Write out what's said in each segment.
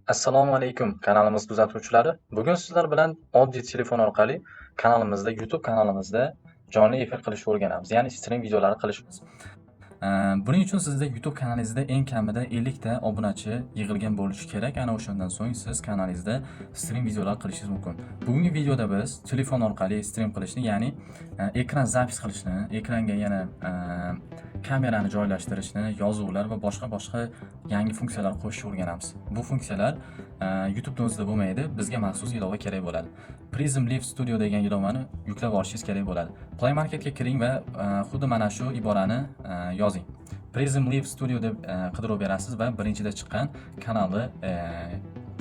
Assalomu alaykum kanalimiz kuzatuvchilari. Bugun sizlar bilan oddiy telefon orqali kanalimizda, YouTube kanalimizda jonli efir qilishni o'rganamiz. Ya'ni stream videolari qilishimiz. Buning uchun sizda YouTube kanalingizda eng kamida 50 ta obunachi yig'ilgan bo'lishi kerak. Ana o'shandan so'ng siz kanalingizda stream videolar qilishingiz mumkin. Bugungi videoda biz telefon orqali stream qilishni, ya'ni ekran zapis qilishni, ekranga yana kamerani joylashtirishni, yozuvlar va boshqa yangi funksiyalar qo'shishni o'rganamiz. Bu funksiyalar YouTube'da o'zida bo'lmaydi, bizga maxsus ilova kerak bo'ladi. Prism Live Studio degan ilovani yuklab olishingiz kerak bo'ladi. Play Marketga kiring va xuddi mana shu iborani yozing. Prism Live Studio deb qidirib berasiz va birinchida chiqqan kanalni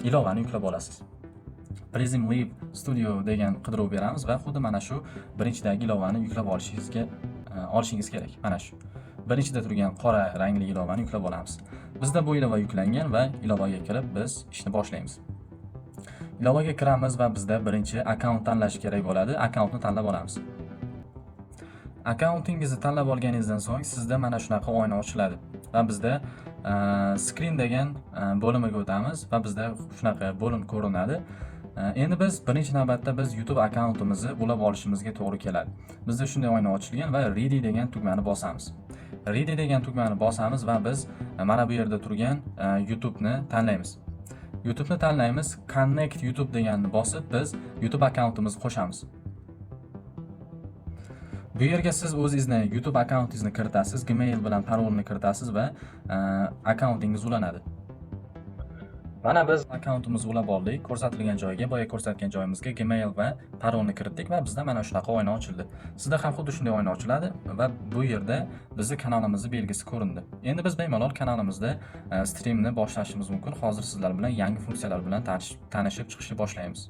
ilovani yuklab olasiz. Prism Live Studio degan qidirib beramiz va xuddi mana shu birinchidagi ilovani yuklab olishingiz kerak. Mana shu. Birinchida turgan qora rangli ilovani yuklab olamiz. Bizda bu ilova yuklangan va ilovaga kirib biz ishni boshlaymiz. Ilovaga kiramiz va bizda birinchi akkaunt tanlash kerak bo'ladi. Akkauntni tanlab olamiz. Akkauntingizni tanlab olganingizdan so'ng sizda mana shunaqa oyna ochiladi va bizda screen degan bo'limiga o'tamiz va bizda shunaqa bo'lim ko'rinadi. Endi biz birinchi navbatda biz YouTube akkauntimizni ulab olishimizga to'g'ri keladi. Bizda shunday oyna ochilgan va ready degan tugmani bosamiz. Ready degan tugmani bosamiz va biz mana bu yerda turgan YouTube'ni tanlaymiz. YouTube'ni tanlaymiz, Connect YouTube deganni bosib biz YouTube akkauntimizni qo'shamiz. Bu yerga siz o'zingizni YouTube akkauntingizni kiritasiz, Gmail bilan parolni kiritasiz va akkauntingiz ulanadi. Mana biz akkauntimizni ulab oldik. Ko'rsatilgan joyga, boya ko'rsatgan joyimizga Gmail va parolni kiritdik va bizda mana shunaqa oyna ochildi. Sizda ham xuddi shunday oyna ochiladi va bu yerda bizning kanalimizning belgisi ko'rindi. Endi biz bemalol kanalimizda streamni boshlashimiz mumkin. Hozir sizlar bilan yangi funksiyalar bilan tanishib chiqishni boshlaymiz.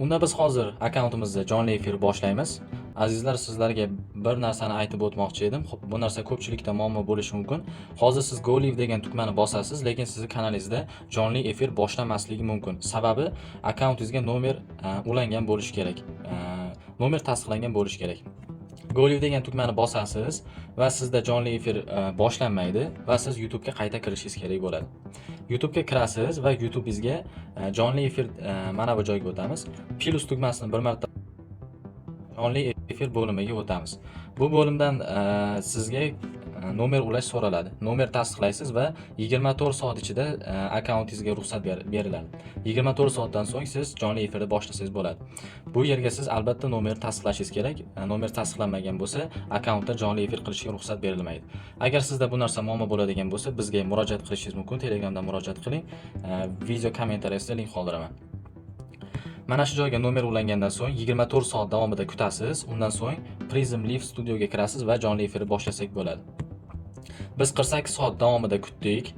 Unda biz hozir akkauntimizni jonli efir boshlaymiz. Azizlar, sizlarga bir narsani aytib o'tmoqchi edim. Xo'p, bu narsa ko'pchilikda muammo bo'lishi mumkin. Hozir siz Go Live degan tugmani bosasiz, lekin sizning kanalingizda jonli efir boshlamasligi mumkin. Sababi akkauntingizga nomer ulangan bo'lishi kerak. Nomer tasdiqlangan bo'lishi kerak. Go Live degan tugmani bosasiz va sizda jonli efir boshlanmaydi va siz YouTube ga qayta kirishingiz kerak bo'ladi. YouTube ga kirasiz va YouTube'ingizga jonli efir mana bu joyga o'tamiz. Plus tugmasini bir marta jonli efir bo'limiga o'tamiz. Bu bo'limdan sizga nomer ulash so'raladi. Nomer tasdiqlaysiz va 24 soat ichida akkauntingizga ruxsat beriladi. 24 soatdan so'ng siz jonli efirni boshlasangiz bo'ladi. Bu yerga siz albatta nomer tasdiqlashingiz kerak. Nomer tasdiqlanmagan bo'lsa, akkauntda jonli efir qilishga ruxsat berilmaydi. Agar sizda bu narsa muammo bo'ladigan bo'lsa, bizga murojaat qilishingiz mumkin. Telegramdan murojaat qiling. Video kommentariyasida link qoldiraman. Mana shu joyga nomer ulangandan so'ng 24 soat davomida kutasiz. Undan so'ng Prism Live Studioga kirasiz va jonli efirni boshlasak bo'ladi. Biz 48 soat davomida kutdik.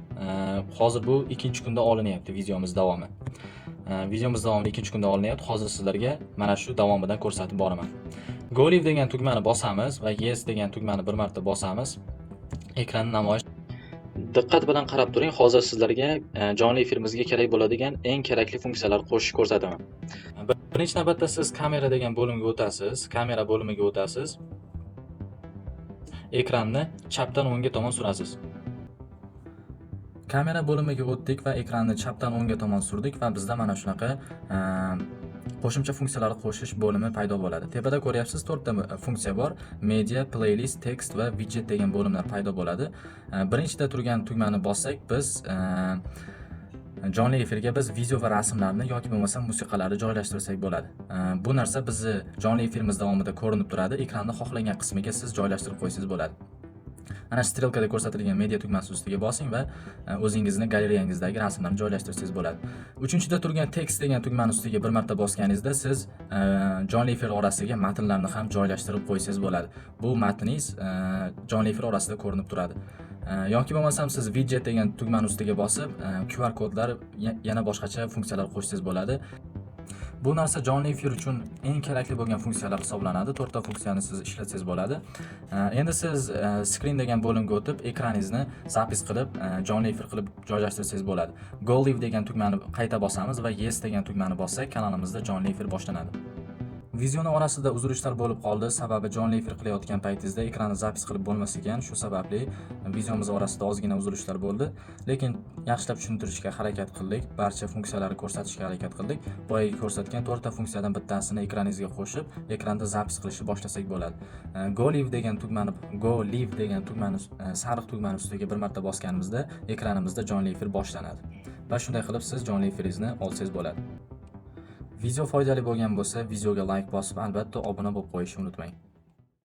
Hozir bu ikkinchi kunda olinyapti videomiz davomi. Videomiz davomida ikkinchi kunda olinyapti. Hozir sizlarga mana shu davomidan ko'rsatib boraman. Go Live degan tugmani bosamiz va Yes degan tugmani bir marta bosamiz. Ekranni namoyish. Diqqat bilan qarab turing. Hozir sizlarga jonli efirimizga kerak bo'ladigan eng kerakli funksiyalar qo'shishni ko'rsataman. Birinchi navbatda siz kamera degan bo'limga o'tasiz. Kamera bo'limiga o'tasiz. Ekranni chapdan o'ngga tomon surasiz. Kamera bo'limiga o'tdik va ekranni chapdan o'ngga tomon surdik va bizda mana shunaqa qo'shimcha funksiyalarni qo'shish bo'limi paydo bo'ladi. Tepada ko'ryapsiz, 4 ta funksiya bor. Media, playlist, text va widget degan bo'limlar paydo bo'ladi. Birinchida turgan tugmani bossak, biz jonli efirga biz video va rasmlarni yoki bo'lmasa musiqalarni joylashtirsak bo'ladi. Bu narsa bizni jonli efirimiz davomida ko'rinib turadi. Ekranning xohlagan qismiga siz joylashtirib qo'ysangiz bo'ladi. Ana strelkada ko'rsatilgan media tugmasi ustiga bosing va o'zingizni galereyangizdagi rasmlarni joylashtirsangiz bo'ladi. Uchinchida turgan text degan tugmani ustiga bir marta bosganingizda siz jonli efir orasiga matnlarni ham joylashtirib qo'ysangiz bo'ladi. Bu matningiz jonli efir orasida ko'rinib turadi. Yoki bo'lmasam siz widget degan tugmani ustiga bosib QR kodlar yana boshqacha funksiyalar qo'shsangiz bo'ladi. Bu narsa jonli efir uchun eng kerakli bo'lgan funksiyalar hisoblanadi. 4 ta funksiyani siz ishlatsangiz bo'ladi. Endi siz screen degan bo'limga o'tib, ekraningizni zapis qilib, jonli efir qilib joylashtirsangiz bo'ladi. Go Live degan tugmani qayta bosamiz va Yes degan tugmani bossak, kanalimizda jonli efir boshlanadi. Videoni orasida uzilishlar bo'lib qoldi, sababi jonli efir qilayotgan paytingizda ekranni zapis qilib bo'lmas ekan. Shu sababli videomiz orasida ozgina uzilishlar bo'ldi, lekin yaxshilab tushuntirishga harakat qildik, barcha funksiyalarni ko'rsatishga harakat qildik. Boyagi ko'rsatgan 4 ta funksiyadan bittasini ekraningizga qo'shib, ekranda zapis qilishni boshlasak bo'ladi. Go live degan tugmani sariq tugmani ustiga bir marta bosganimizda ekranimizda jonli efir boshlanadi. Va shunday qilib siz jonli efiringizni olsangiz bo'ladi. Video foydali bo'lgan bo'lsa, videoga like bosib, albatta obuna bo'lib qo'yishni unutmang.